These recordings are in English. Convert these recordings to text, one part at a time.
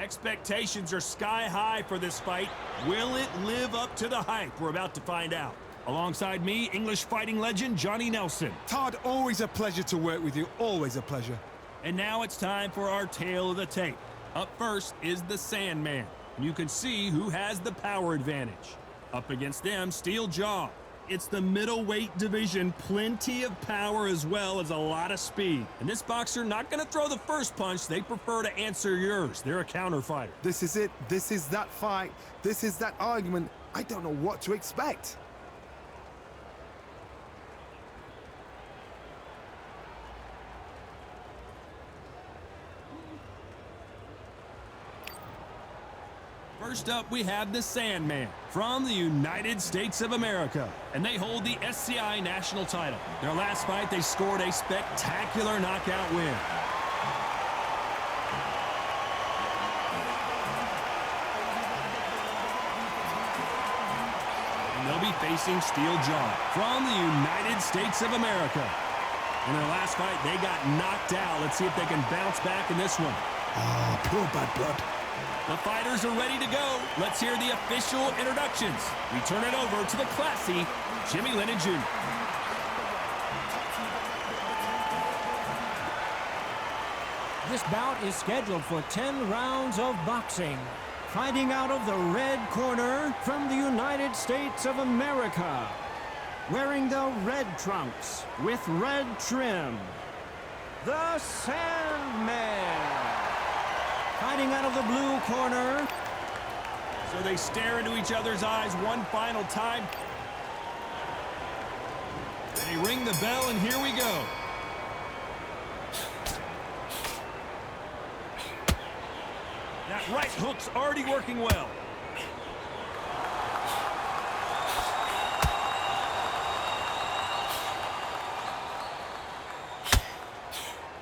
Expectations are sky high for this fight. Will it live up to the hype? We're about to find out. Alongside me, English fighting legend Johnny Nelson. Todd, always a pleasure to work with you. Always a pleasure. And now it's time for our tale of the tape. Up first is the Sandman. And you can see who has the power advantage. Up against them, Steel Jaw. It's the middleweight division, plenty of power as well as a lot of speed. And this boxer not going to throw the first punch. They prefer to answer yours. They're a counter fighter. This is it. This is that fight. This is that argument. I don't know what to expect. First up, we have the Sandman from the United States of America, and they hold the SCI national title. Their last fight, they scored a spectacular knockout win. And they'll be facing Steel Jaw from the United States of America. In their last fight, they got knocked out. Let's see if they can bounce back in this one. Oh, pure bad blood. The fighters are ready to go. Let's hear the official introductions. We turn it over to the classy Jimmy Lennon Jr. This bout is scheduled for 10 rounds of boxing. Fighting out of the red corner from the United States of America. Wearing the red trunks with red trim. The Sandman. Fighting out of the blue corner. So they stare into each other's eyes one final time. They ring the bell, and here we go. That right hook's already working well.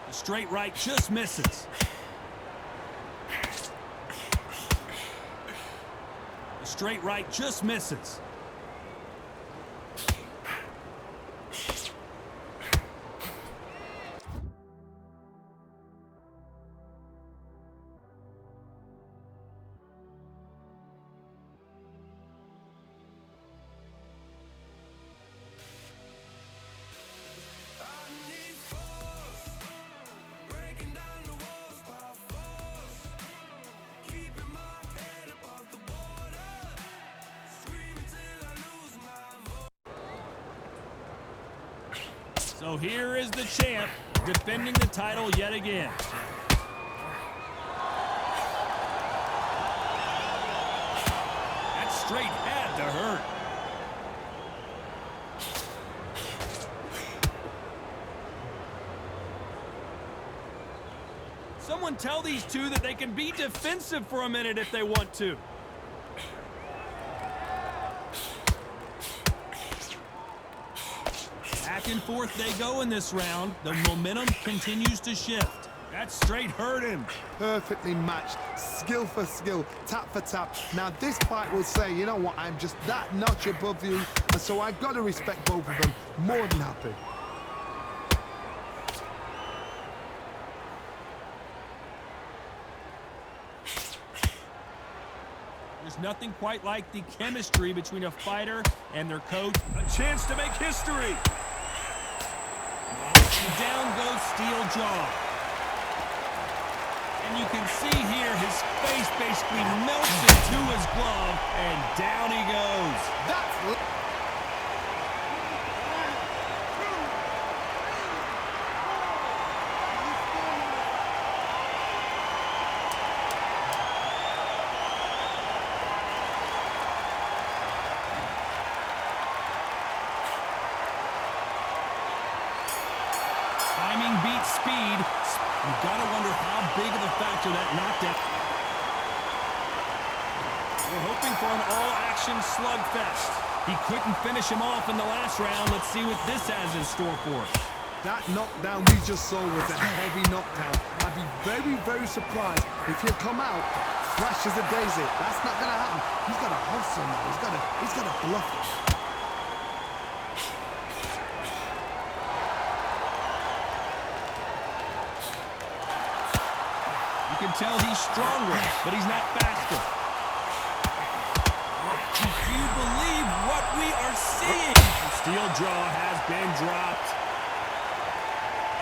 The straight right just misses. Straight right just misses. So here is the champ, defending the title yet again. That straight had to hurt. Someone tell these two that they can be defensive for a minute if they want to. Back and forth they go in this round. The momentum continues to shift. That straight hurt him. Perfectly matched. Skill for skill. Tap for tap. Now this fight will say, you know what, I'm just that notch above you. And so I've got to respect both of them. More than happy. There's nothing quite like the chemistry between a fighter and their coach. A chance to make history. And down goes Steel Jaw. And you can see here his face basically melts into his glove, and down he goes. That's... Timing beats speed. You've got to wonder how big of a factor that knockdown. We're hoping for an all-action slugfest. He couldn't finish him off in the last round. Let's see what this has in store for us. That knockdown we just saw was a heavy knockdown. I'd be very, very surprised if he'll come out fresh as a daisy. That's not going to happen. He's got to hustle now. He's got to bluff it. You can tell he's stronger, but he's not faster. Do you believe what we are seeing? Steel jaw has been dropped.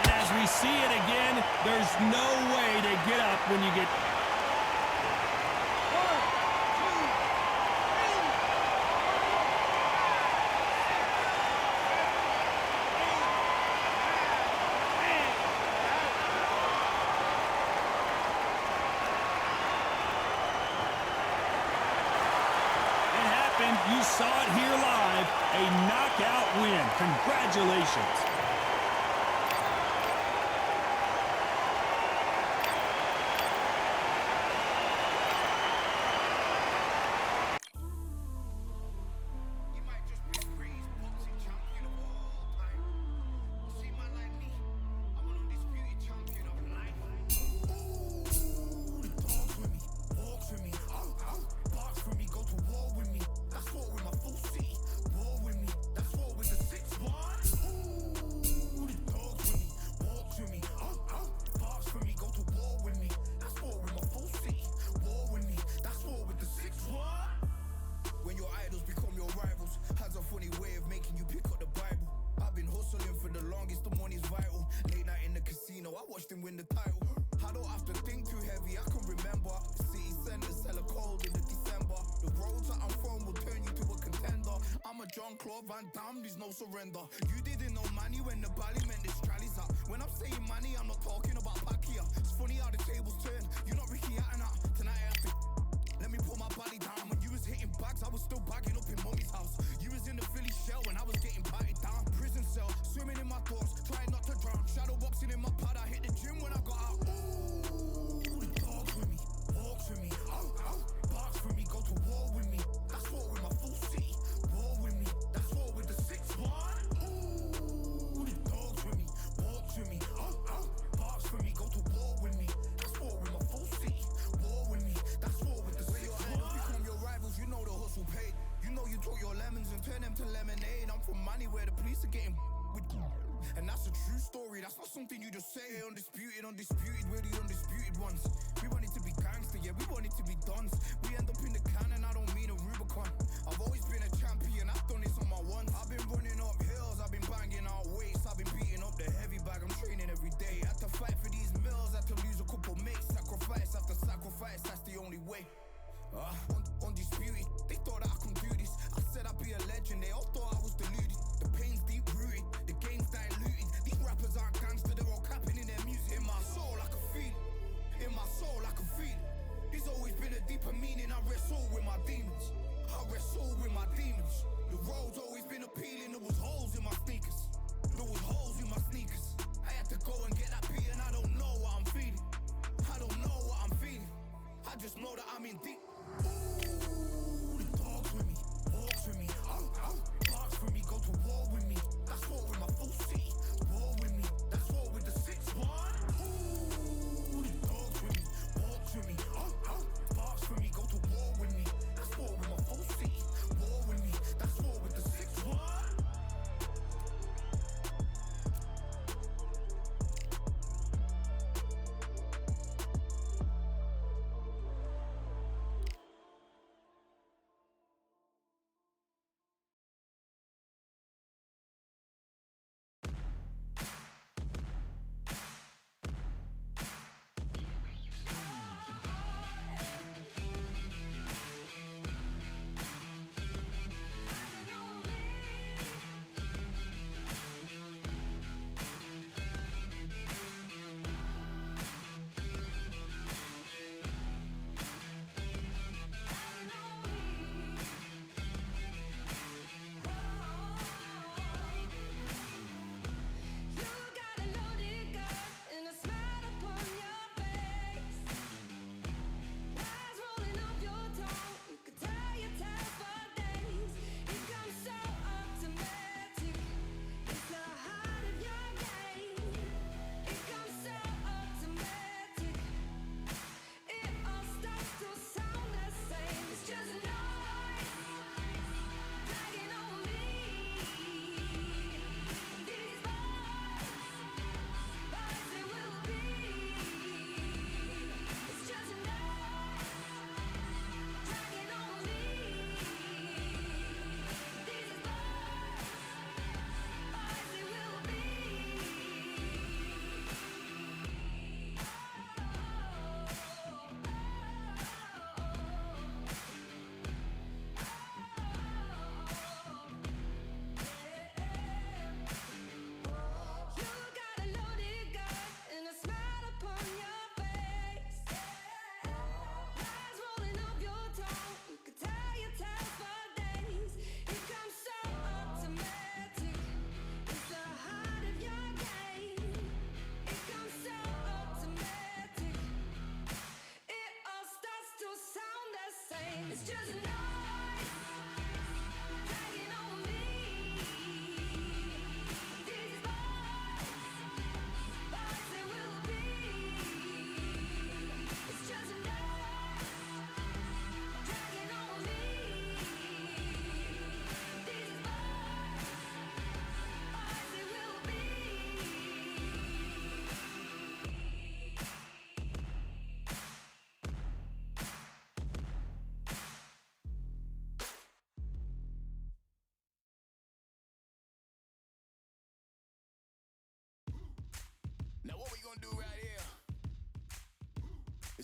And as we see it again, there's no way to get up when you get... You saw it here live, a knockout win. Congratulations. Win the title. I don't have to think too heavy, I can remember. The city center's hella cold in the December. The roads that I'm from will turn you to a contender. I'm a John Claude Van Damme, there's no surrender. You didn't know money when the bally meant this trallies up. When I'm saying money, I'm not talking about Pakia. It's funny how the tables turn. You're not Ricky Hatton up. Tonight I have to let me put my body down. When you was hitting bags, I was still bagging up in mommy's house. You was in the Philly shell when I was getting patted down. Prison cell, swimming in my thoughts, trying not to drown. Shadow boxing in my pad, I hit the gym when I got out. Ooh, the dogs with me, walks with me, barks with me, go to war with me. That's war with my full city, war with me. That's war with the 6-1. Ooh, the dogs with me, walks with me, barks with me, go to war with me. That's war with my full city, war with me. That's war with the 6-1. Become your rivals, you know the hustle paid. You know you took your lemons and turn them to lemonade. I'm from money where the police are getting with you. And that's a true story, that's not something you just say. Undisputed, we're the undisputed ones. We want it to be gangster, yeah, we want it to be dons. We end up in the can and I don't mean a Rubicon. I've always been a champion, I've done this on my ones. I've been running up hills, I've been banging out weights. I've been beating up the heavy bag, I'm training every day. Had to fight for these mills, had to lose a couple mates. Sacrifice after sacrifice, that's the only way. Undisputed, they thought that I could do this. I said I'd be a legend, they all thought I was deluded. The pain's deep rooted, the game's diluted. These rappers aren't gangster, they're all capping in their music. In my soul I can feel it, in my soul I can feel it. There's always been a deeper meaning, I wrestle with my demons. I wrestle with my demons. The road's always been appealing, there was holes in my sneakers. There was holes in my sneakers. I had to go and get that beat and I don't know what I'm feeling. I don't know what I'm feeling. I just know that I'm in deep. Ooh, the dogs with me, walks with me, barks with me, go to war with me. That's war with my full city, war with me. That's war with the 6-1. Ooh, the dogs with me, walks with me, barks with me, go to war with me. That's war with my full city, war with me. That's war with the 6-1.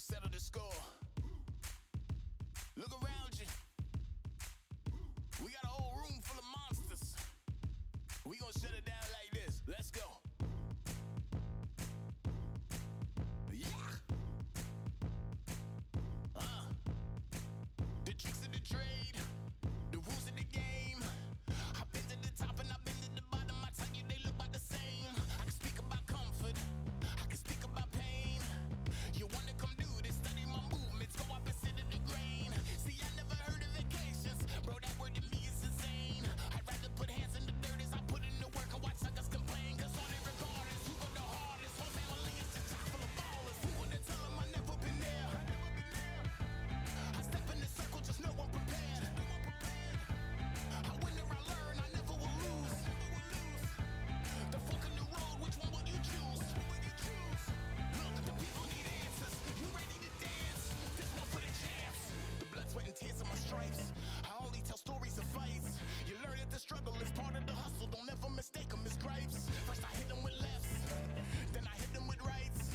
settle the score. Look around you. We got a whole room full of monsters. We gonna shut it down like this. Let's go. Yeah. The tricks of the trade, the rules of the game. I've been to the top and I've been to the bottom. I tell you, they look about the same. I can speak about comfort, I can speak about pain. You wanna come do this, study my movements, go up and sit in the grain. See, I never heard of vacations, bro, that word to me is insane. I'd rather put hands in the dirt as I put in the work and watch suckers complain. Cause all they regard is who go the hardest. Whole family is just chock full of ballers. Who wanna tell them I never been there? I step in the circle, just know I'm prepared. I win or I learn, I never will lose. The fork in the road, which one will you choose? Look, the people need answers. You ready to dance? This one for the champs. The blood, sweat, and tears of my stripes. I only tell stories of fights. You learn that the struggle is part of the hustle. Don't ever mistake them as gripes. First I hit them with lefts, then I hit them with rights.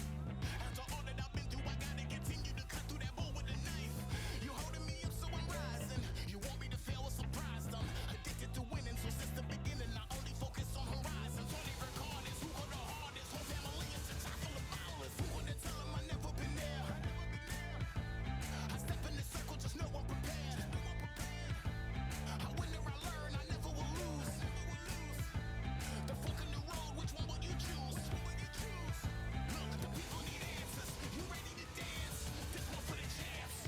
After all that I've been through, I gotta continue to cut through that bowl with a knife. You holding me up, so I'm rising. You want me to fail, well, surprised. I'm addicted to winning, so since the beginning, I only focus on horizons. All they record is who go the hardest. Whole family is a chock full of ballers. Who wanna tell them I never been there? I step in the circle, just know I'm prepared. I win or I learn, I never will lose. The fork in the road, which one will you choose? Look, the people need answers. You ready to dance? This one for the champs.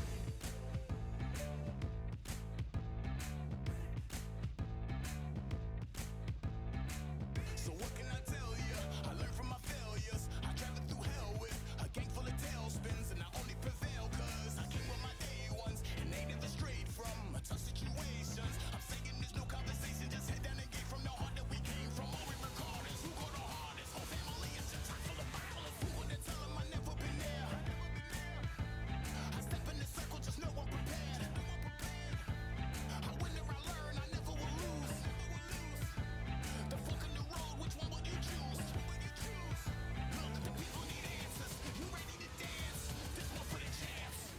So what can I tell you? I learned from my failures. I traveled through hell with a gang full of tailspins, and I only prevail cause I came with my day ones, and they never strayed from tough situations. I'm saying there's no conversation, just head down and get from the heart that we came from. All we record is who go the hardest. Whole family is just chock full of ballers. Who wanna tell them I never been there? I step in the circle, just know I'm prepared. I win or I learn, I never will lose. The fork in the road, which one will you choose? Look, the people need answers. You ready to dance? This one for the champs.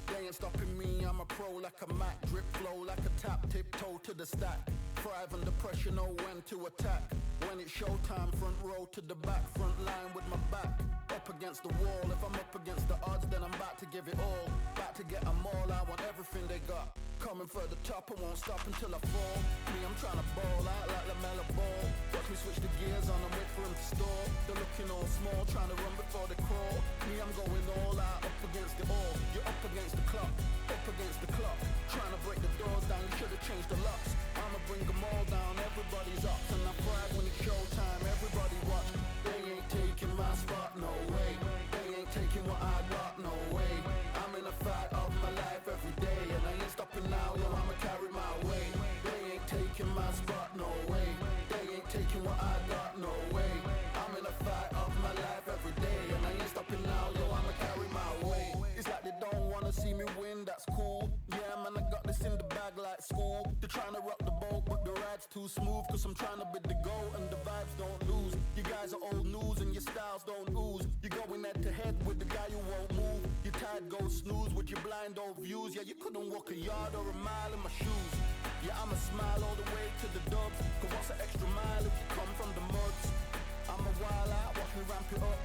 They ain't stopping me, I'm a pro like a Mac. Drip flow like a tap, tiptoe to the stack. Thrive under pressure, know when to attack. When it's showtime, front row to the back. Front line with my back up against the wall. If I'm up against the odds, then I'm about to give it all. About to get them all, I want everything they got. Coming for the top, I won't stop until I fall. Me, I'm trying to ball out like LaMelo Ball. Watch me switch the gears on and wait for him to stall. They're looking all small, trying to run before they crawl. Me, I'm going all out, up against it all. You're up against the clock, up against the clock. Trying to break the doors down, you should've changed the locks. I'ma bring them all down, everybody's up. And I brag when it's showtime, everybody watch. They ain't taking my spot, no way. They ain't taking what I got, no way. I'm in a fight of my life every day, and I ain't stopping now, yo, I'ma carry my weight. They ain't taking my spot, no way. They ain't taking what I got, no way. I'm in a fight of my life every day, and I ain't stopping now, yo, I'ma carry my weight. It's like they don't wanna see me win, that's cool. Yeah, man, I got this in the bag like school. They're trying to rock the boat, but the ride's too smooth. Cause I'm trying to bid the goal, and the vibes don't lose. You guys are old news, and your styles don't ooze. You're going head to head with the guy who won't move. Your tide goes snooze with your blind old views. Yeah, you couldn't walk a yard or a mile in my shoes. Yeah, I'ma smile all the way to the dubs. Cause what's an extra mile if you come from the muds? I'm a wild out, watch me ramp it up.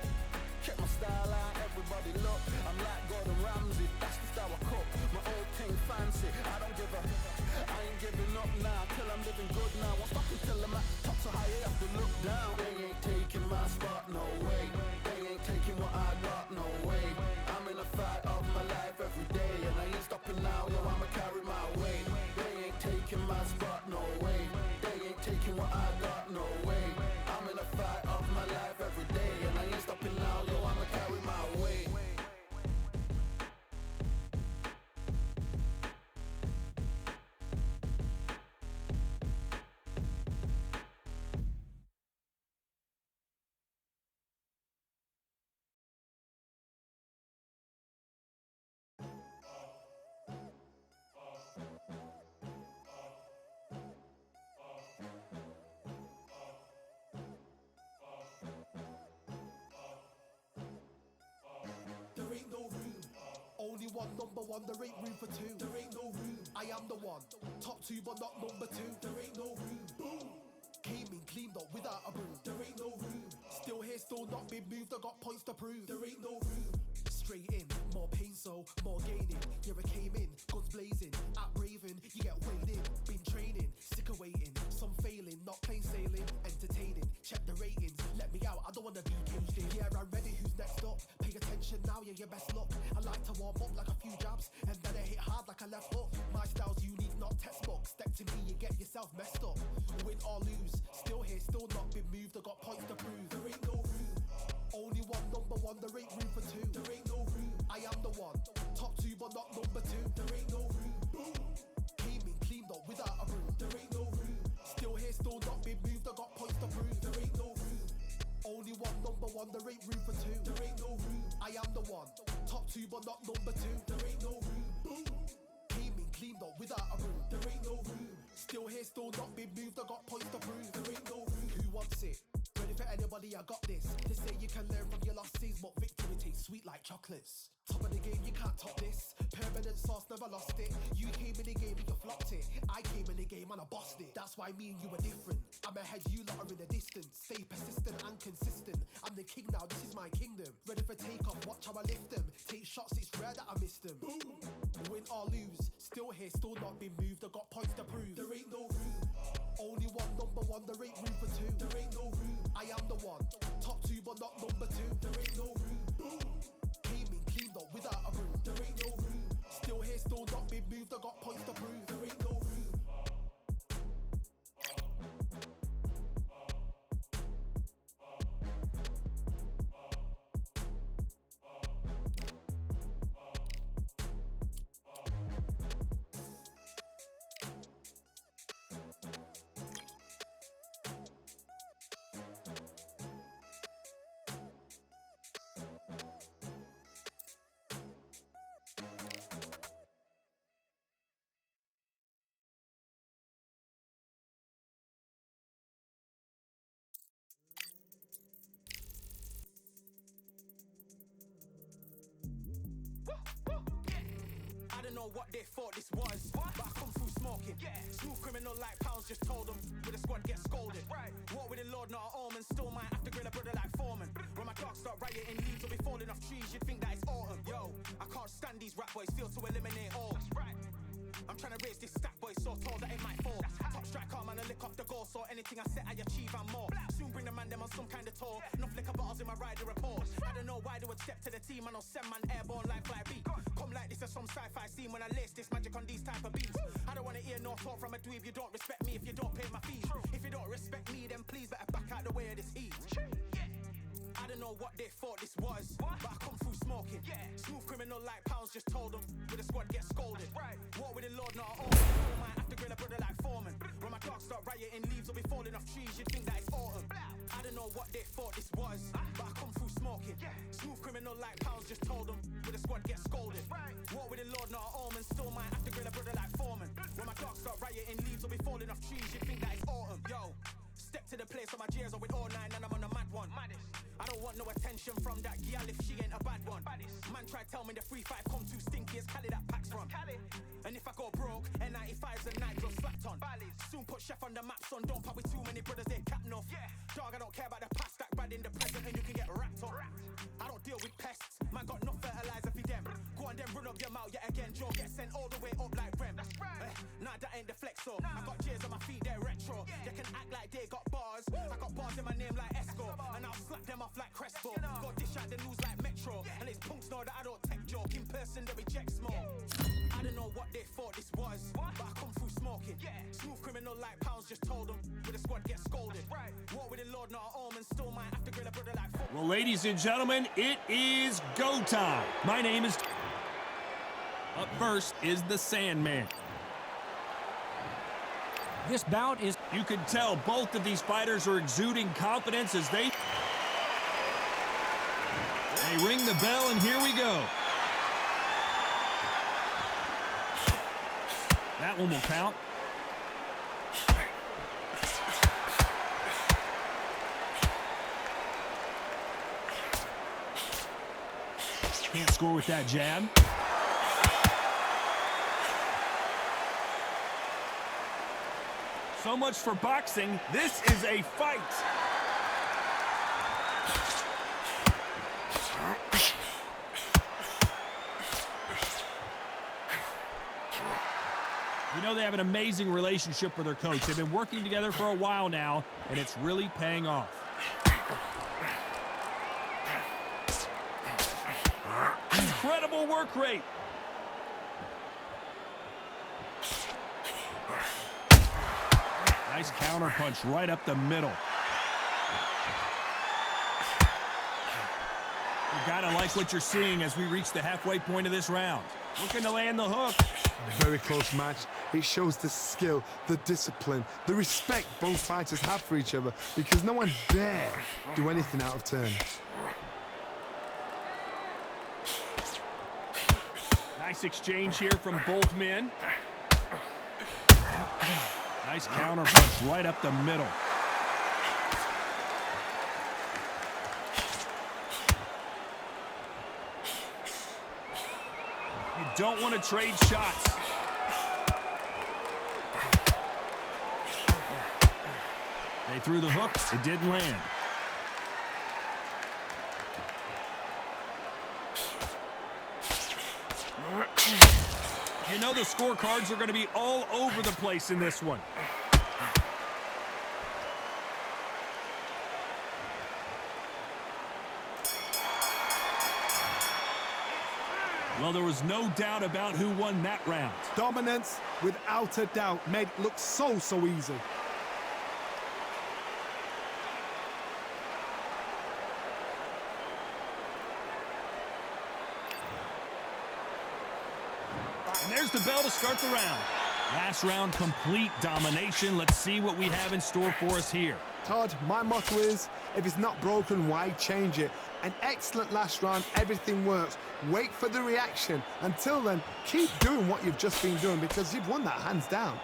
Check my style out, everybody look. I'm like Gordon Ramsay, that's the style I cook. My old thing fancy, I don't give a. I ain't giving up now, till I'm living good now. Won't stop until I'm at top so high, you have to look down. They ain't taking my spot, no way. They ain't taking what I got, no way. I'm in a fight of my life every day, and I ain't stopping now, yo, I'ma carry my weight. They ain't taking my spot, no way. They ain't taking what I got, no way. I'm in a fight of my life every day, and I ain't stopping now, yo, I'ma carry my weight. one, number one, there ain't room for two. There ain't no room. I am the one. Top two, but not number two. There ain't no room. Boom. Came in, cleaned up without a broom. There ain't no room. Still here, still not been moved. I got points to prove. There ain't no room. Straight in, more pain, so more gaining. Yeah, I came in, guns blazing. At Raven, you get weighed in. Been training, sick of waiting. Some failing, not plain sailing. Entertaining, check the ratings. Let me out, I don't wanna be caged in. Yeah, I'm ready, who's next up? Pay attention now, yeah, your best luck. I like to warm up like a few jabs, and then I hit hard like a left hook. My style's unique, not textbook. Step to me, you get yourself messed up. Win or lose, still here, still not been moved. I got points to prove. There ain't no room. Only one, number one, there ain't room for two. There ain't no room. I am the one. Top two, but not number two. There ain't no room. Boom. Came in, cleaned up without a broom. There ain't no room. Still here, still not been moved. I got points to prove. There ain't no room. Only one, number one, there ain't room for two. There ain't no room. I am the one. Top two, but not number two. There ain't no room. Boom. Came in, cleaned up without a broom. There ain't no room. Still here, still not been moved. I got points to prove. There ain't no room. Who wants it? Ready for anybody, I got this. They say you can learn from your losses, but victory tastes sweet like chocolates. Top of the game, you can't top this. Permanent sauce, never lost it. You came in the game and you flopped it. I came in the game and I bossed it. That's why me and you are different. I'm ahead, you lot are in the distance. Stay persistent and consistent. I'm the king now, this is my kingdom. Ready for takeoff, watch how I lift them. Take shots, it's rare that I miss them. Boom. Win or lose, still here, still not been moved. I got points to prove. There ain't no room. Only one, number one, there ain't room for two. There ain't no room. I am the one. Top two, but not number two. There ain't no room. Boom. Came in, cleaned up without a broom. There ain't no room. Still here, still not been moved. I got points to prove. There ain't no room. I don't know what they thought this was, but I come through smoking. Smooth criminal like pounds, just told them. With a squad get scolded. Walk with the Lord, not an omen. Still might have to grill a brother like Foreman. When my dogs start rioting, leaves will be falling off trees. You'd think that it's autumn. Yo, I can't stand these rap boys, feel to eliminate all. I'm trying to raise this stack boy so tall that it might fall. Top strike arm and I lick off the goal, so anything I set I achieve and more. Soon bring the man them on some kind of tour. Enough liquor bottles in my rider report. I don't know why they would step to the team and I'll send man airborne like fly beat. Come like this as some sci-fi scene when I lace this magic on these type of beats. I don't wanna hear no talk from a dweeb. You don't respect me if you don't pay my fees. If you don't respect me, then please better back out the way of this heat. I don't know what they thought this was, but I come through smoking. Smooth criminal like pounds, just told them. With a squad get scolded. Walk with the Lord, not an omen. Still might have to grill a brother like Foreman. When my dogs start rioting, leaves will be falling off trees. You'd think that it's autumn. I don't know what they thought this was, but I come through smoking. Smooth criminal like pounds, just told them. With a squad get scolded. Walk with the Lord, not an omen. Still might have to grill a brother like Foreman. When my dogs start rioting, leaves will be falling off trees. You'd think that it's autumn. Yo, step to the place where my jeers are with all nine and I'm on a mad one. I don't want no attention from that girl if she ain't a bad one. Man try tell me the 3-5 come too stinky as Cali that packs from. And if I go broke, N95s and Nigel slapped on. Soon put Chef on the map, son. Don't pop with too many brothers, they cap enough. Dog, I don't care about the past, that bad in the present and you can get wrapped up. I don't deal with pests, man got no fertilizer for them. Go on then run up your mouth yet again. Joe get sent all the way up like Rem. Nah, that ain't the flexo. I got cheers on my feet, they're retro. They can act like they got bars. I got bars in my name like Esco. And I'll slap them off like Crespo. Go dish out the news like Metro. And it's punks know that I don't tech joke. In person they reject smoke. I don't know what they thought this was, but I come through smoking. Smooth criminal like pounds, just told them. With a squad get scolded. Walk with the Lord, not an omen. Still might have to grill a brother like Foreman. Well, ladies and gentlemen, it is go time. My name is... Up first is the Sandman. This bout is... You can tell both of these fighters are exuding confidence as they ring the bell, and here we go. That one will count. Can't score with that jab. So much for boxing. This is a fight. You know, they have an amazing relationship with their coach. They've been working together for a while now, and it's really paying off. Incredible work rate. Nice counter punch right up the middle. You gotta like what you're seeing as we reach the halfway point of this round. Looking to land the hook. Very close match. It shows the skill, the discipline, the respect both fighters have for each other, because no one dare do anything out of turn. Nice exchange here from both men. Nice counter punch right up the middle. You don't want to trade shots. They threw the hook. It didn't land. You know the scorecards are going to be all over the place in this one. Well, there was no doubt about who won that round. Dominance, without a doubt, made it look so easy. And there's the bell to start the round. Last round, complete domination. Let's see what we have in store for us here. Todd, my motto is, if it's not broken, why change it? An excellent last round, everything works. Wait for the reaction. Until then, keep doing what you've just been doing, because you've won that hands down.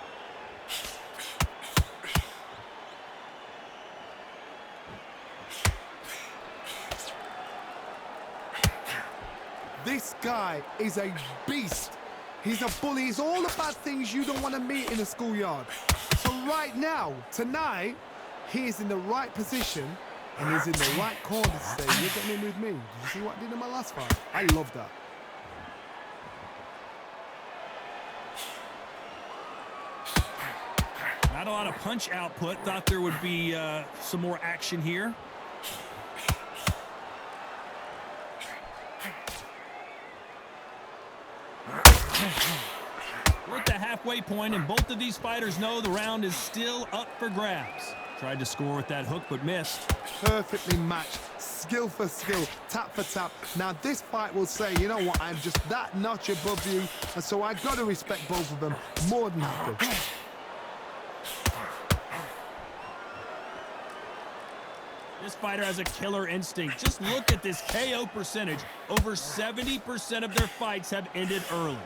This guy is a beast. He's a bully. He's all the bad things you don't want to meet in a schoolyard. So right now, tonight, he is in the right position and he's in the right corner to say, you're getting in with me. Did you see what I did in my last fight? I love that. Not a lot of punch output. Thought there would be some more action here. We're at the halfway point, and both of these fighters know the round is still up for grabs. Tried to score with that hook, but missed. Perfectly matched, skill for skill, tap for tap. Now this fight will say, you know what, I'm just that notch above you, and so I got to respect both of them more than happy. This fighter has a killer instinct. Just look at this KO percentage. Over 70% of their fights have ended early.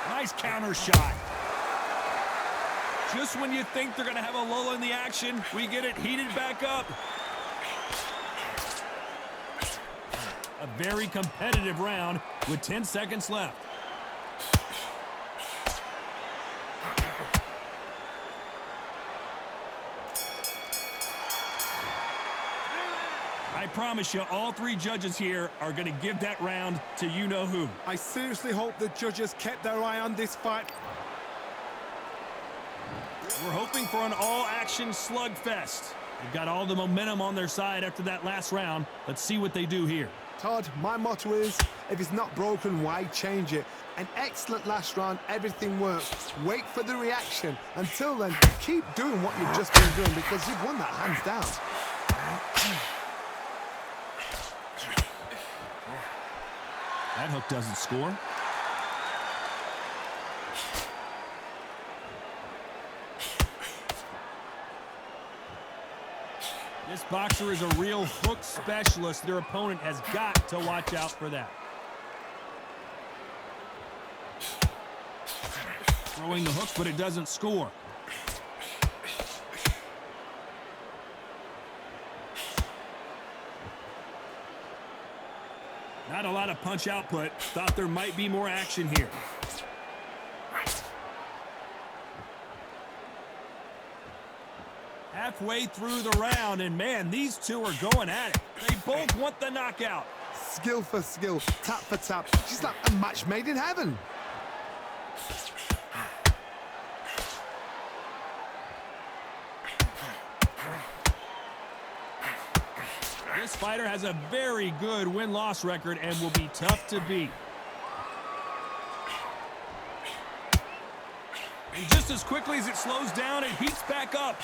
Nice counter shot. Just when you think they're going to have a lull in the action, we get it heated back up. A very competitive round with 10 seconds left. I promise you, all three judges here are going to give that round to you-know-who. I seriously hope the judges kept their eye on this fight. We're hoping for an all-action slugfest. They've got all the momentum on their side after that last round. Let's see what they do here. Todd, my motto is, if it's not broken, why change it? An excellent last round, everything works. Wait for the reaction. Until then, keep doing what you've just been doing, because you've won that hands down. That hook doesn't score. This boxer is a real hook specialist. Their opponent has got to watch out for that. Throwing the hook, but it doesn't score. Not a lot of punch output. Thought there might be more action here. Halfway through the round, and man, these two are going at it. They both want the knockout. Skill for skill, tap for tap. She's like a match made in heaven. This fighter has a very good win-loss record and will be tough to beat. And just as quickly as it slows down, it heats back up.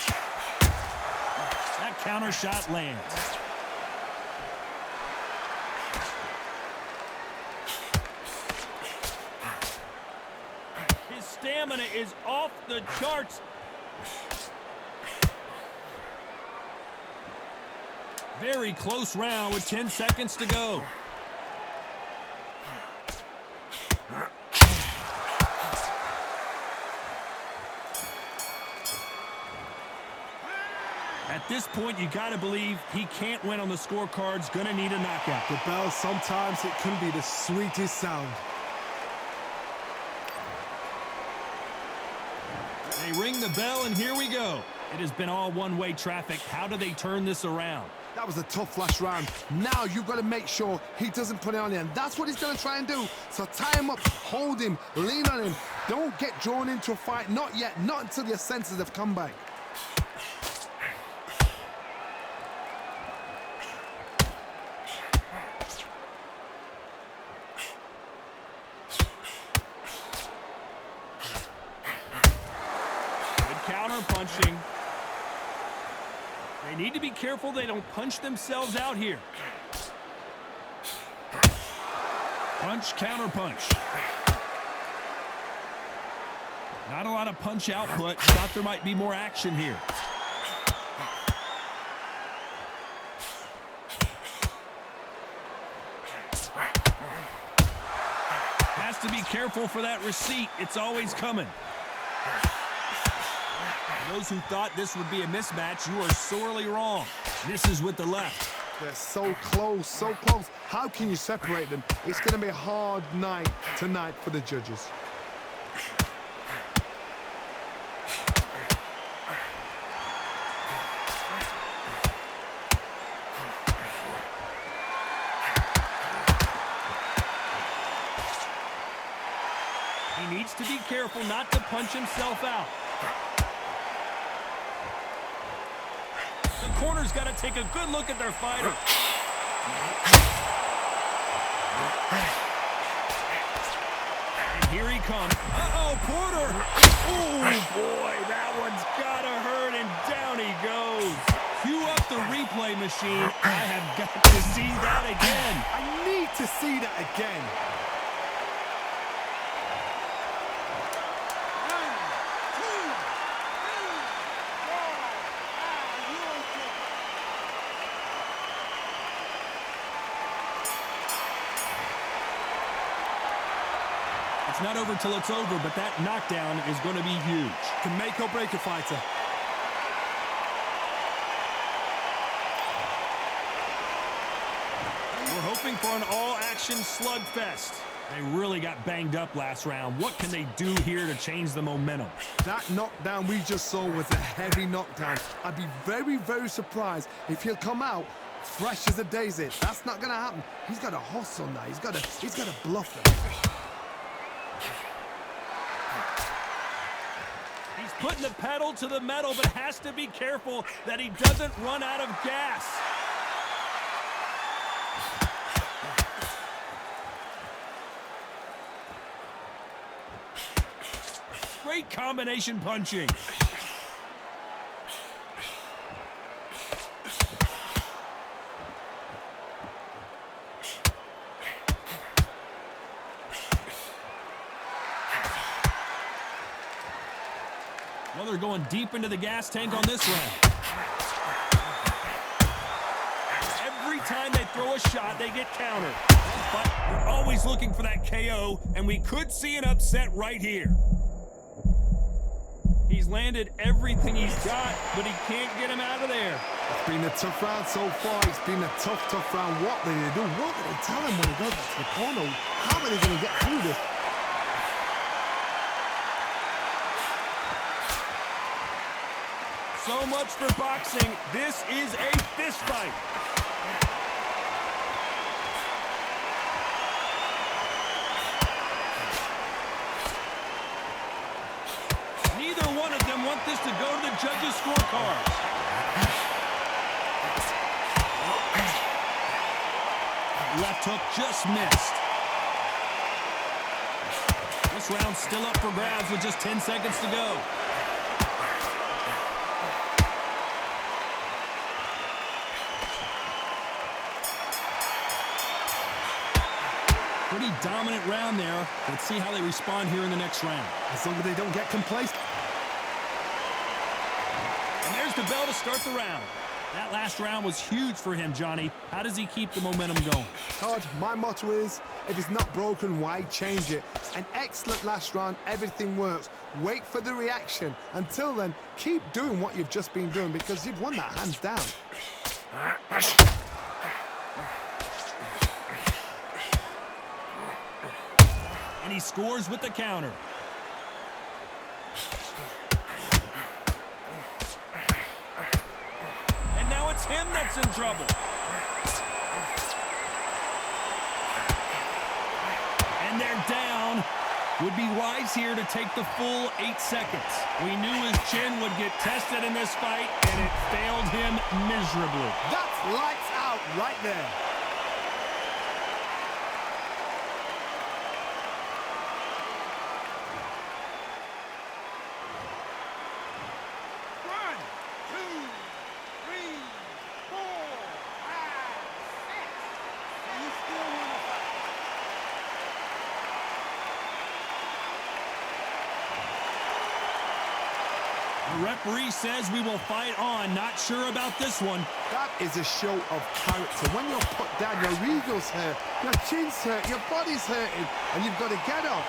That counter shot lands. His stamina is off the charts. Very close round with 10 seconds to go. At this point, you got to believe he can't win on the scorecards. Gonna need a knockout. The bell, sometimes it can be the sweetest sound. They ring the bell, and here we go. It has been all one-way traffic. How do they turn this around? That was a tough last round. Now you've got to make sure he doesn't put it on you, and that's what he's going to try and do. So tie him up, hold him, lean on him. Don't get drawn into a fight. Not yet. Not until your senses have come back. Punching. They need to be careful they don't punch themselves out here. Punch, counter punch. Not a lot of punch output. Thought there might be more action here. Has to be careful for that receipt. It's always coming. Those who thought this would be a mismatch, you are sorely wrong. Misses with the left. They're so close, so close. How can you separate them? It's going to be a hard night tonight for the judges. He needs to be careful not to punch himself out. The corner's got to take a good look at their fighter. And here he comes. Uh-oh, Porter. Oh, boy, that one's got to hurt, and down he goes. Cue up the replay machine. I have got to see that again. I need to see that again. It's not over till it's over, but that knockdown is going to be huge. Can make or break a fighter. We're hoping for an all-action slugfest. They really got banged up last round. What can they do here to change the momentum? That knockdown we just saw was a heavy knockdown. I'd be very, very surprised if he'll come out fresh as a daisy. That's not going to happen. He's got to hustle now. He's got to bluff them. He's putting the pedal to the metal, but has to be careful that he doesn't run out of gas. Great combination punching. Well, they're going deep into the gas tank on this round. Every time they throw a shot, they get countered. But we're always looking for that KO, and we could see an upset right here. He's landed everything he's got, but he can't get him out of there. It's been a tough round so far. It's been a tough round. What are they going to do? What are they tell him when he goes back to the corner? How are they going to get through this? So much for boxing. This is a fist fight. Neither one of them want this to go to the judges' scorecards. Left hook just missed. This round's still up for grabs with just 10 seconds to go. Pretty dominant round there. Let's see how they respond here in the next round. As long as they don't get complacent. And there's the bell to start the round. That last round was huge for him, Johnny. How does he keep the momentum going? Todd, my motto is, if it's not broken, why change it? An excellent last round, everything works. Wait for the reaction. Until then, keep doing what you've just been doing because you've won that hands down. And he scores with the counter. And now it's him that's in trouble. And they're down. Would be wise here to take the full 8 seconds. We knew his chin would get tested in this fight, and it failed him miserably. That's lights out right there. The referee says we will fight on. Not sure about this one. That is a show of character. When you're put down, your ego's hurt, your chin's hurt, your body's hurting, and you've got to get up,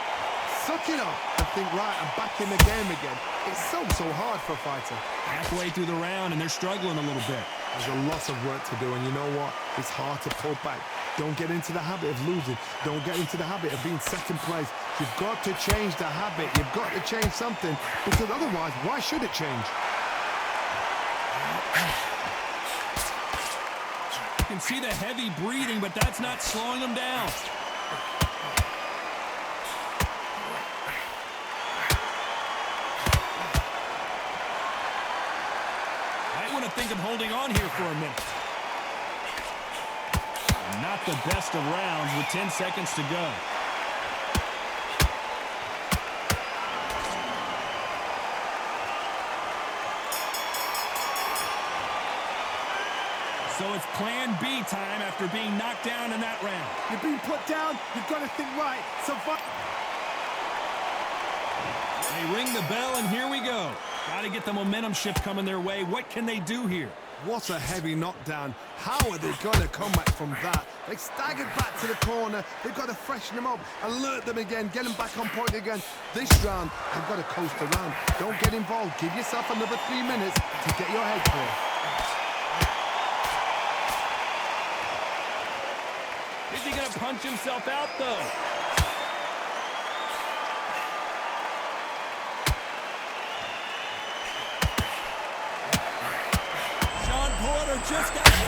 suck it up, and think, right, I'm back in the game again. It's so hard for a fighter. Halfway through the round, and they're struggling a little bit. There's a lot of work to do, and you know what? It's hard to pull back. Don't get into the habit of losing. Don't get into the habit of being second place. You've got to change the habit. You've got to change something, because otherwise, why should it change? You can see the heavy breathing, but that's not slowing him down. Might want to think of holding on here for a minute. Not the best of rounds with 10 seconds to go. So it's plan B time after being knocked down in that round. You're being put down. You've got to think right. They ring the bell, and here we go. Got to get the momentum shift coming their way. What can they do here? What a heavy knockdown. How are they going to come back from that? They staggered back to the corner. They've got to freshen them up, alert them again, get them back on point again. This round, they've got to coast around. Don't get involved. Give yourself another 3 minutes to get your head clear. Is he going to punch himself out, though?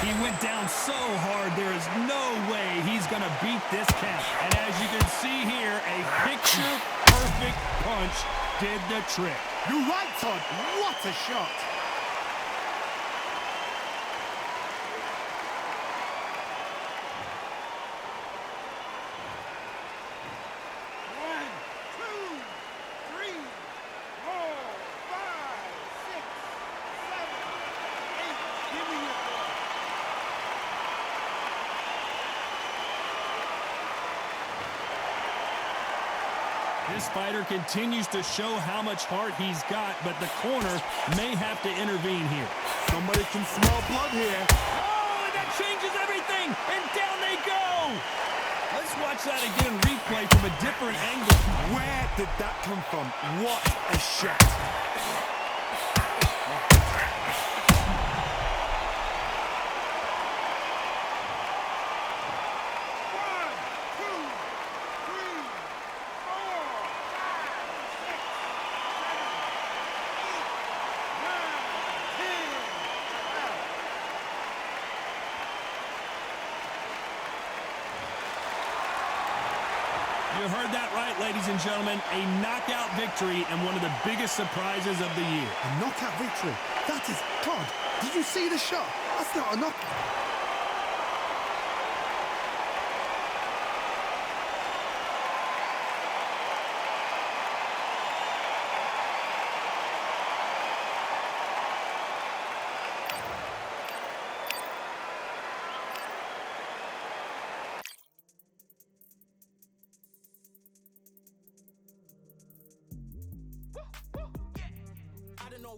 He went down so hard, there is no way he's going to beat this count. And as you can see here, a picture-perfect punch did the trick. You're right, Todd. What a shot. This fighter continues to show how much heart he's got, but the corner may have to intervene here. Somebody can smell blood here. Oh, and that changes everything, and down they go. Let's watch watch that again in replay from a different angle. Where did that come from? What a shot. You heard that right, ladies and gentlemen. A knockout victory and one of the biggest surprises of the year. A knockout victory. That is God. Did you see the shot? That's not a knockout.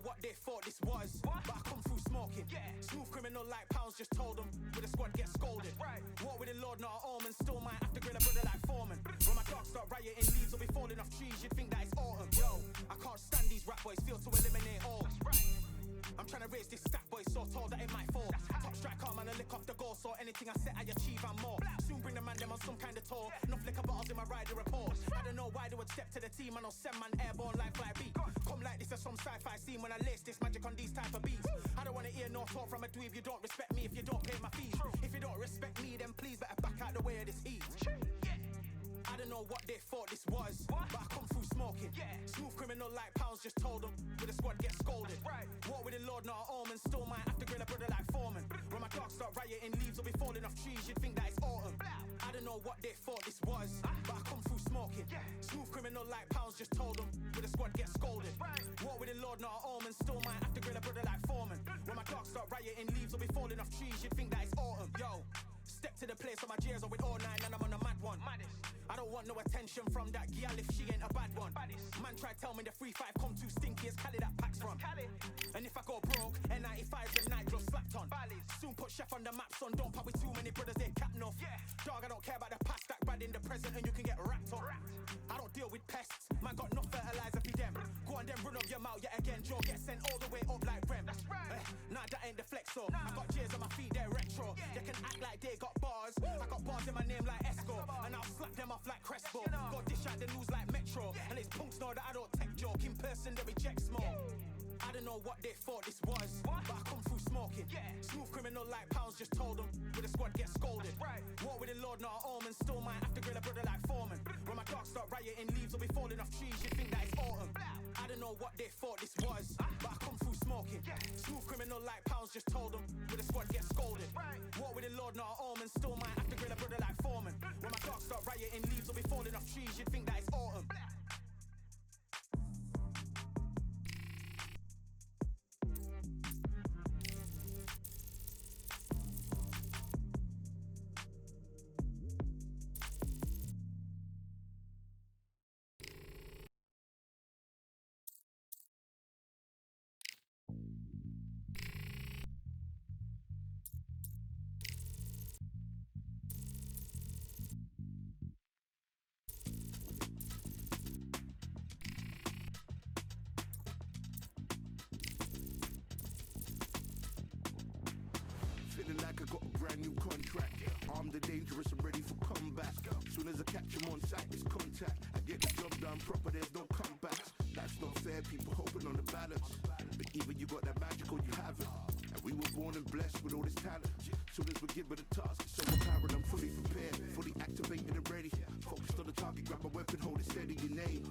What they thought this was, but I come through smoking. Smooth criminal like pounds, just told them with a squad get scolded. War with the Lord, not an omen. Still might have to grill a brother like Foreman. When my dogs start rioting, leaves will be falling off trees. You'd think that it's autumn. Yo, I can't stand these rap boys, feel to eliminate all. I'm trying to raise this stat boy, so tall that it might fall. Top striker, man, I lick off the goal, so anything I set, I achieve and more. Soon bring the man them on some kind of tour. Enough liquor bottles in my rider report. I don't know why they would step to the team, and I'll send man airborne like fly beat. Come like this as some sci-fi scene when I lace this magic on these type of beats. I don't wanna hear no talk from a dweeb. You don't respect me if you don't pay my fees. If you don't respect me, then please better back out the way of this heat. I don't know what they thought this was, but I come through smoking. Smooth criminal like pounds, just told them with a squad get scolded. War with the Lord, not an omen. Still might have to grill a brother like Foreman. When my dogs start rioting, leaves will be falling off trees. You'd think that it's autumn. I don't know what they thought this was, but I come through smoking. Smooth criminal like pounds, just told them with a squad get scolded. War with the Lord, not an omen. Still might have to grill a brother like Foreman. When my dogs start rioting, leaves will be falling off trees. You'd think that it's autumn. Yo, step to the place on my jeers are with all nine and I'm on a mad one. I don't want no attention from that gal if she ain't a bad one. Man try tell me the 3-5 come too stinky as Cali that packs from. And if I go broke, N95s and nitro slapped on. Soon put chef on the map, son. Don't pop with too many brothers, they cap enough. Dog, I don't care about the past, that bad in the present and you can get wrapped up. I don't deal with pests, man got no fertilizer for them. Go on then run up your mouth yet again, Joe get sent all the way up like Rem. Nah, that ain't the flex so. I got jeers on my feet, they're retro. They can act like they got bars. I got bars in my name like Esco, and I'll slap them off like Crespo. Go dish out the news like Metro, and it's punks know that I don't tech joke. In person they reject smoke. I don't know what they thought this was, but I come through smoking. Smooth criminal like pounds, just told them with a squad get scolded. War with the Lord, not an omen. Still might have to grill a brother like Foreman. When my dogs start rioting, leaves will be falling off trees. You'd think that it's autumn. I don't know what they thought this was, but I come through smoking. Smooth criminal like pounds, just told them with a squad get scolded. War with the Lord, not an omen. Still might have to grill a brother like Foreman. When my dogs start rioting, leaves will be falling off trees. You'd think that it's autumn. Feeling like I got a brand new contract. Armed and dangerous and ready for comeback. Soon as I catch him on sight, it's contact. I get the job done proper, there's no comebacks. Life's not fair, people hoping on the balance. But either you got that magic or you haven't. And we were born and blessed with all this talent. Soon as we're given the task, it's so apparent I'm fully prepared, fully activated and ready. Focused on the target, grab my weapon, hold it steady, your name.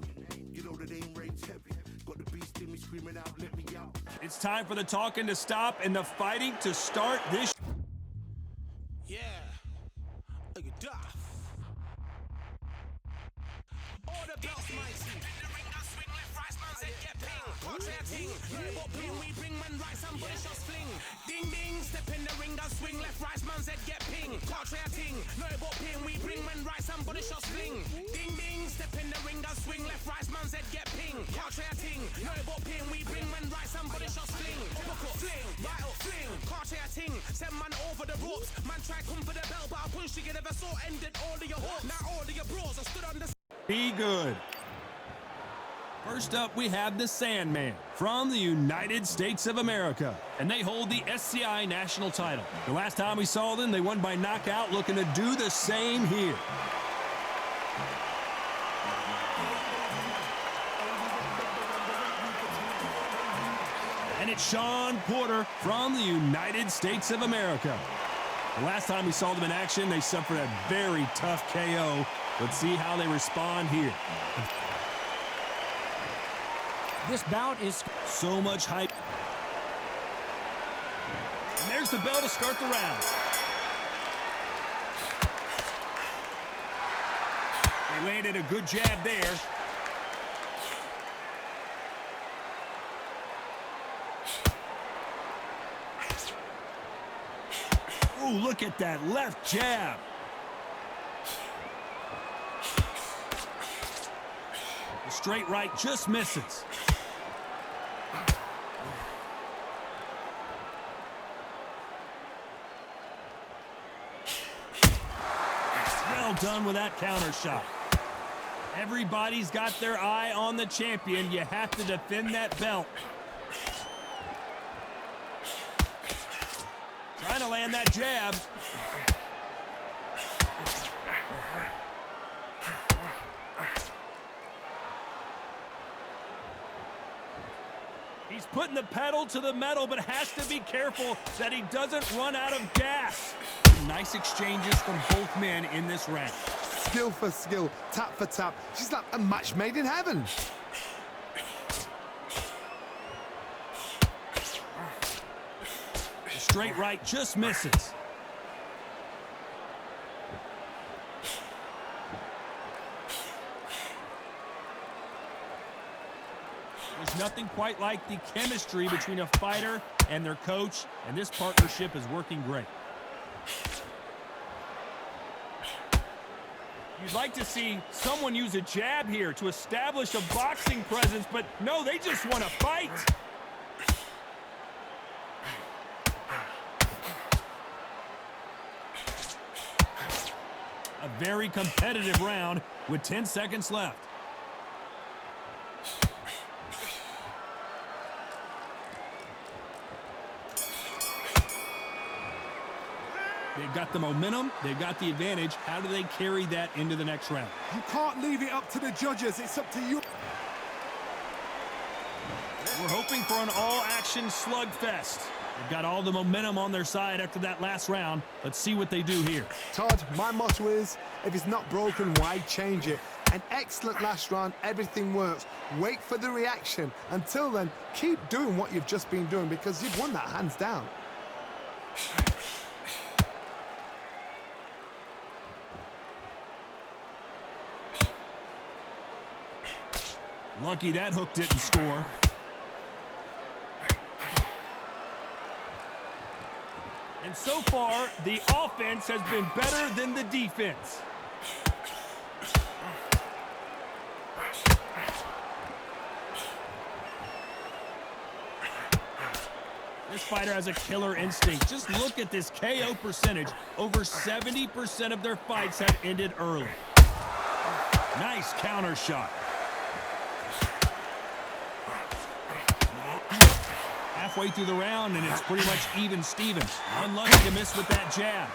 You know that aim rain's heavy. Got the beast in me screaming out, let me out. It's time for the talking to stop and the fighting to start this. Yeah, look at that. All the belts, mighty. In the ring, I swing left, right, man said get ping. Watch that ting. Yeah, but ping, we bring man right, somebody shots fling. Ding ding, step in the ring, I swing left, right, man said get ping. Watch that ting. No, but ping, we bring man right, somebody shots fling. Ding ding, step in the ring, I swing left, right, man said get ping. Watch that ting. No, but ping, we bring man right, somebody shots fling. Look up, fling, right up, fling. Catch that ting. Send man over the ropes. Man try come for the belt, but I pull she could ever saw ended all of your hopes. Now all of your bros are stood on the Be good. First up, we have the Sandman from the United States of America, and they hold the SCI national title. The last time we saw them, they won by knockout, looking to do the same here. And it's Sean Porter from the United States of America. The last time we saw them in action, they suffered a very tough KO. Let's see how they respond here. This bout is So much hype. And there's the bell to start the round. They landed a good jab there. Ooh, look at that left jab. The straight right just misses. Well done with that counter shot. Everybody's got their eye on the champion. You have to defend that belt. Trying to land that jab. He's putting the pedal to the metal, but has to be careful that he doesn't run out of gas. Nice exchanges from both men in this round. Skill for skill, tap for tap. She's like a match made in heaven. The straight right just misses. There's nothing quite like the chemistry between a fighter and their coach, and this partnership is working great. You'd like to see someone use a jab here to establish a boxing presence, but no, they just want to fight. A very competitive round with 10 seconds left. They've got the momentum, they've got the advantage. How do they carry that into the next round? You can't leave it up to the judges. It's up to you. We're hoping for an all-action slugfest. They've got all the momentum on their side after that last round. Let's see what they do here. Todd, my motto is, if it's not broken, why change it? An excellent last round, everything works. Wait for the reaction. Until then, keep doing what you've just been doing because you've won that hands down. Lucky that hook didn't score. And so far, the offense has been better than the defense. This fighter has a killer instinct. Just look at this KO percentage. Over 70% of their fights have ended early. Nice counter shot. Halfway through the round, and it's pretty much even Stevens. Unlucky to miss with that jab.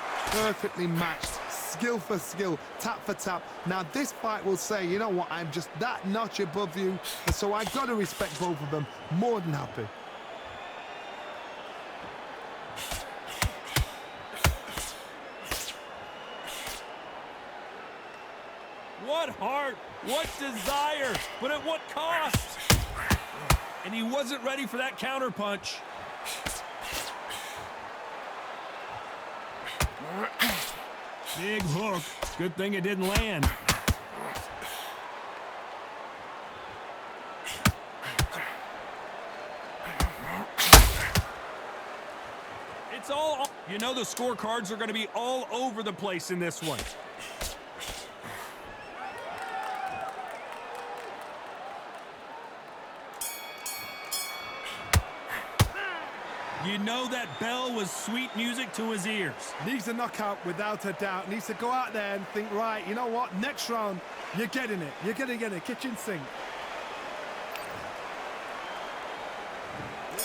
Perfectly matched. Skill for skill, tap for tap. Now this fight will say, you know what, I'm just that notch above you, and so I got to respect both of them. More than happy. What heart, what desire, but at what cost? And he wasn't ready for that counter punch. Big hook. Good thing it didn't land. It's all, you know, the scorecards are going to be all over the place in this one. You know that bell was sweet music to his ears. Needs a knockout without a doubt. Needs to go out there and think, right, you know what? Next round, you're getting it. You're going to get it. Kitchen sink.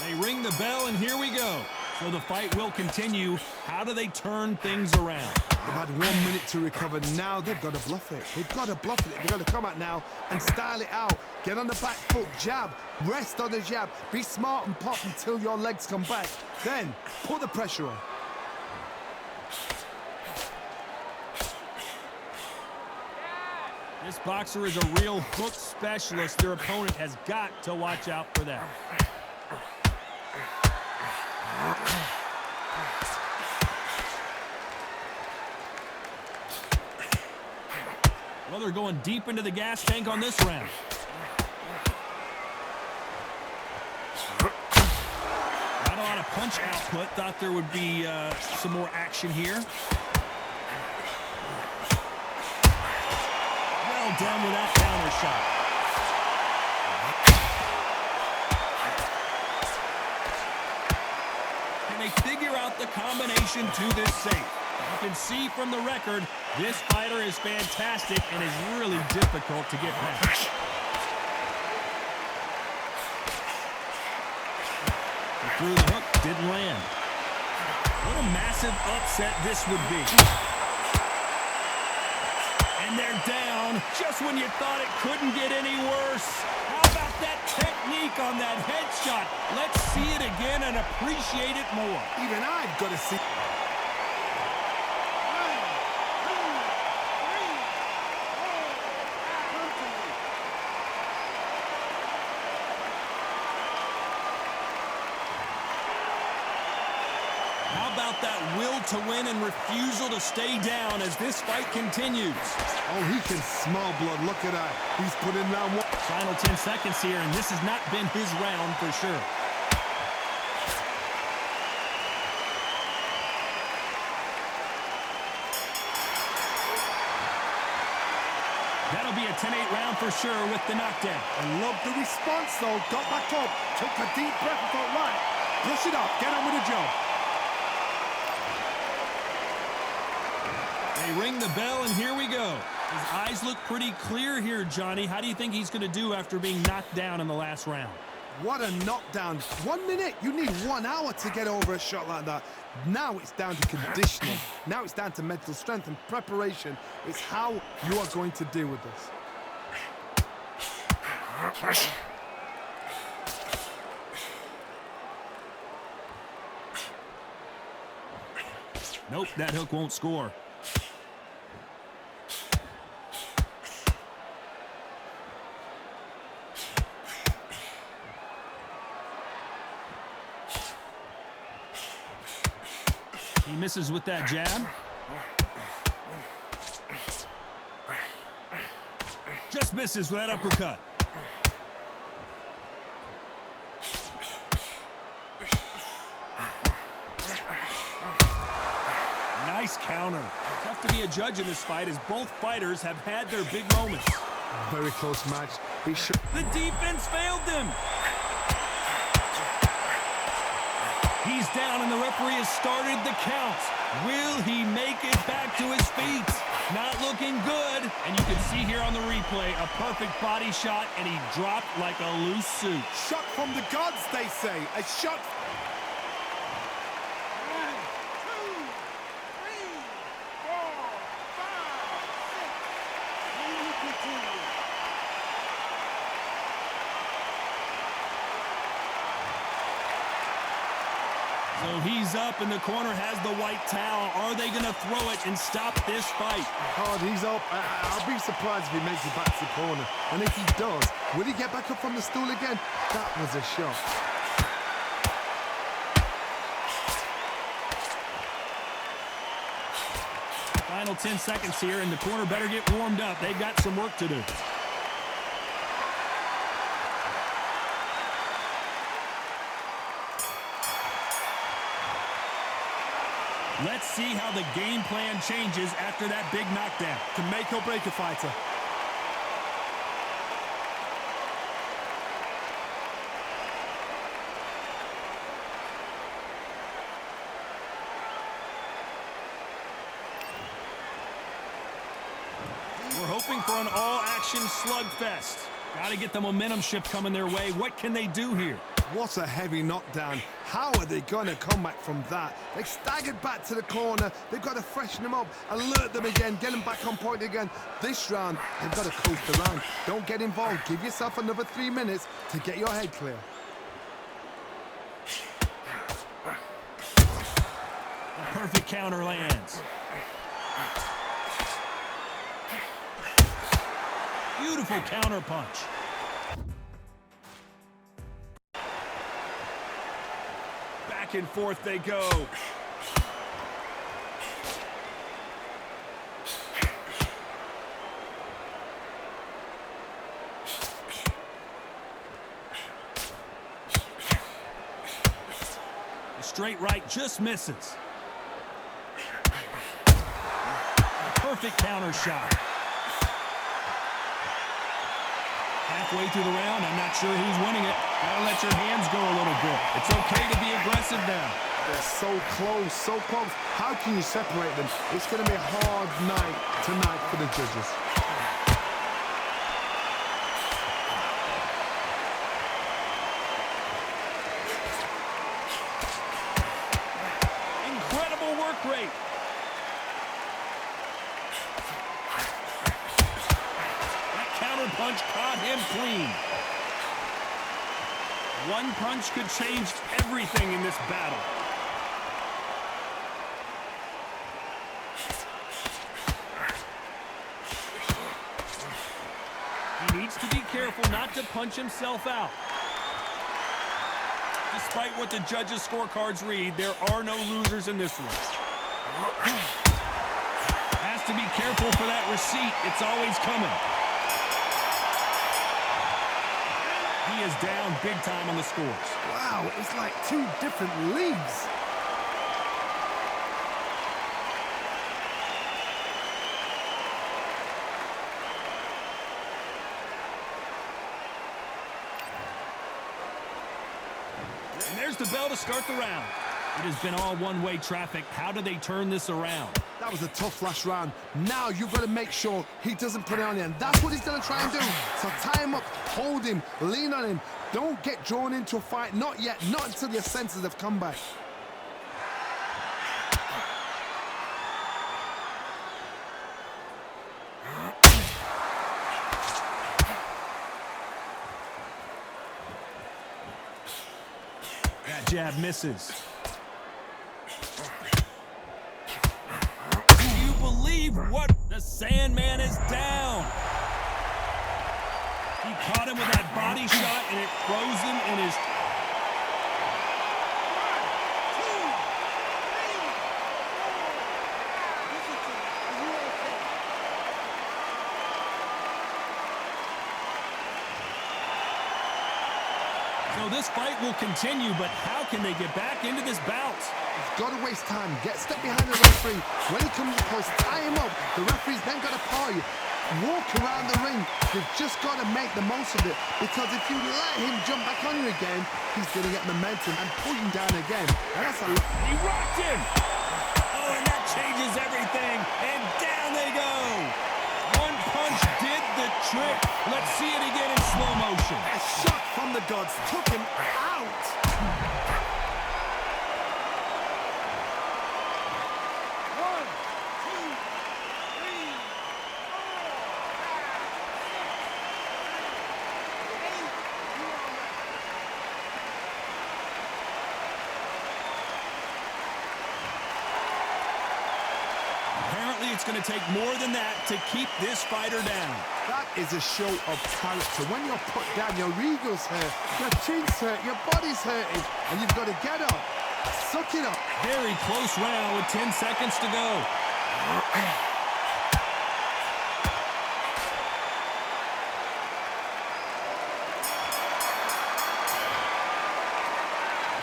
They ring the bell, and here we go. So the fight will continue. How do they turn things around? They've had 1 minute to recover. Now they've got to bluff it. They've got to bluff it. They've got to come out now and style it out. Get on the back foot, jab, rest on the jab. Be smart and pop until your legs come back. Then put the pressure on. This boxer is a real hook specialist. Their opponent has got to watch out for that. Well, they're going deep into the gas tank on this round. Not a lot of punch output. Thought there would be some more action here. Well done with that counter shot. Can they figure out the combination to this safe? You can see from the record, this fighter is fantastic and is really difficult to get past. He threw the hook, didn't land. What a massive upset this would be. And they're down just when you thought it couldn't get any worse. How about that technique on that headshot? Let's see it again and appreciate it more. Even I've got to see. How about that will to win and refusal to stay down as this fight continues? Oh, he can smell blood. Look at that. He's put in round one. Final 10 seconds here, and this has not been his round for sure. That'll be a 10-8 round for sure with the knockdown. I love the response, though. Got back up, took a deep breath and thought, right, brush it off, get on with the job. They ring the bell, and here we go. His eyes look pretty clear here, Johnny. How do you think he's going to do after being knocked down in the last round? What a knockdown. 1 minute. You need 1 hour to get over a shot like that. Now it's down to conditioning. Now it's down to mental strength and preparation. It's how you are going to deal with this. Nope, that hook won't score. He misses with that jab. Just misses with that uppercut. Nice counter. Tough to be a judge in this fight as both fighters have had their big moments. Very close match. The defense failed them. He's down and the referee has started the count. Will he make it back to his feet? Not looking good. And you can see here on the replay a perfect body shot, and he dropped like a loose suit. Shot from the gods, they say. A shot. 1, 2, 3, 4, 5, 6. Continue. So he's up, and the corner has the white towel. Are they going to throw it and stop this fight? Hard, he's up. I'll be surprised if he makes it back to the corner. And if he does, will he get back up from the stool again? That was a shot. Final 10 seconds here, and the corner better get warmed up. They've got some work to do. Let's see how the game plan changes after that big knockdown. To make or break a fighter. prepping for an all-action slugfest. Got to get the momentum shift coming their way. What can they do here? What a heavy knockdown. How are they going to come back from that? They staggered back to the corner. They've got to freshen them up, alert them again, get them back on point again. This round, they've got to coast the round. Don't get involved. Give yourself another 3 minutes to get your head clear. A perfect counter lands. Beautiful counter punch. Back and forth they go. The straight right just misses. A perfect counter shot. Halfway through the round, I'm not sure who's winning it. Gotta let your hands go a little bit. It's okay to be aggressive now. They're so close, so close. How can you separate them? It's going to be a hard night tonight for the judges. Incredible work rate. Punch caught him clean. One punch could change everything in this battle. He needs to be careful not to punch himself out. Despite what the judges' scorecards read, there are no losers in this one. Has to be careful for that receipt. It's always coming. He is down big time on the scores. Wow, it's like two different leagues. And there's the bell to start the round. It has been all one-way traffic. How do they turn this around? That was a tough last round. Now you've got to make sure he doesn't put it on you. And that's what he's going to try and do. So tie him up, hold him, lean on him. Don't get drawn into a fight. Not yet. Not until your senses have come back. That jab misses. What? The Sandman is down. He caught him with that body shot, and it froze him in his... So this fight will continue, but how can they get back into this bout? He's got to waste time. Get step behind the referee. When he comes close, tie him up. The referee's then got to paw you. Walk around the ring. You've just got to make the most of it. Because if you let him jump back on you again, he's going to get momentum and pull you down again. And that's a... He rocked him! Oh, and that changes everything. And down they go. One punch did the trick. Let's see it again in slow motion. A shot from the gods took him out. It's going to take more than that to keep this fighter down. That is a show of character. When you're put down, your ego's hurt, your chin's hurt, your body's hurting, and you've got to get up. Suck it up. Very close round with 10 seconds to go.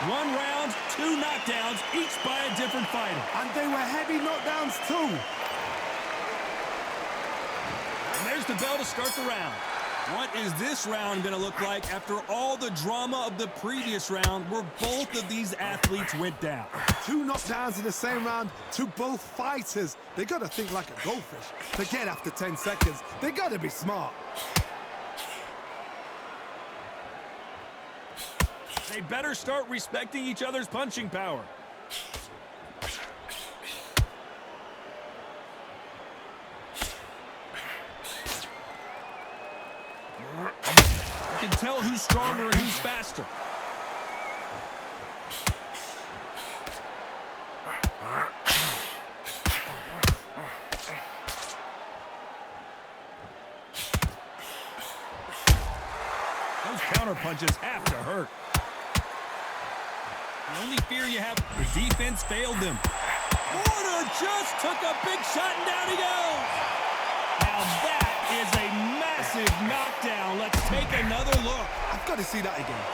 One round, 2 knockdowns, each by a different fighter. And they were heavy knockdowns too. And there's the bell to start the round. What is this round going to look like after all the drama of the previous round where both of these athletes went down? 2 knockdowns in the same round to both fighters. They got to think like a goldfish. Forget after 10 seconds. They got to be smart. They better start respecting each other's punching power. You can tell who's stronger and who's faster. Those counter punches have to hurt. The only fear you have, the defense failed them. Porter just took a big shot and down he goes. Now that is a massive knockdown. Let's take another look. I've got to see that again.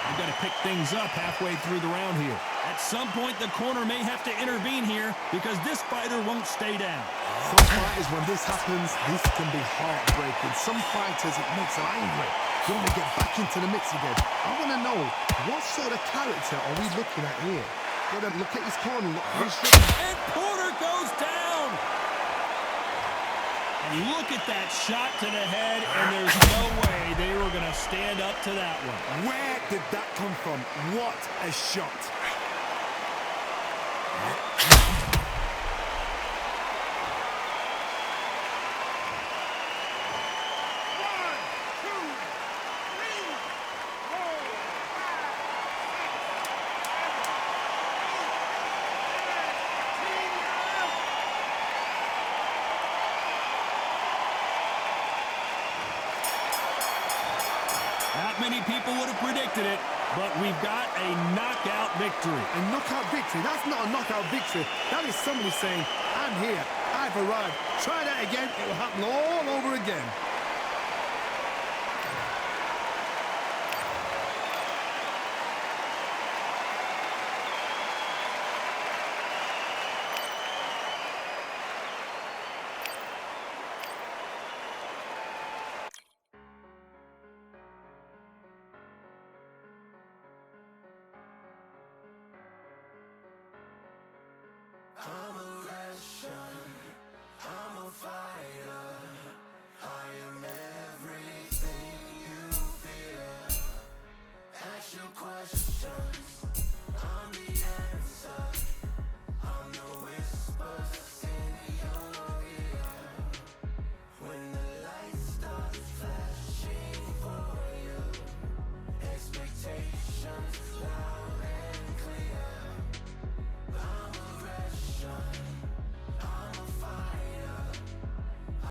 We've got to pick things up halfway through the round here. At some point, the corner may have to intervene here because this fighter won't stay down. Some fighters, when this happens, this can be heartbreaking. Some fighters, it makes them angry. They want to get back into the mix again. I want to know, what sort of character are we looking at here? Got to look at his corner. And Porter goes down. And look at that shot to the head, and there's no way they were going to stand up to that one. Where did that come from? What a shot. Not many people would have predicted it, but we've got a knockout victory. A knockout victory? That's not a knockout victory. That is somebody saying, I'm here, I've arrived. Try that again, it will happen all over again.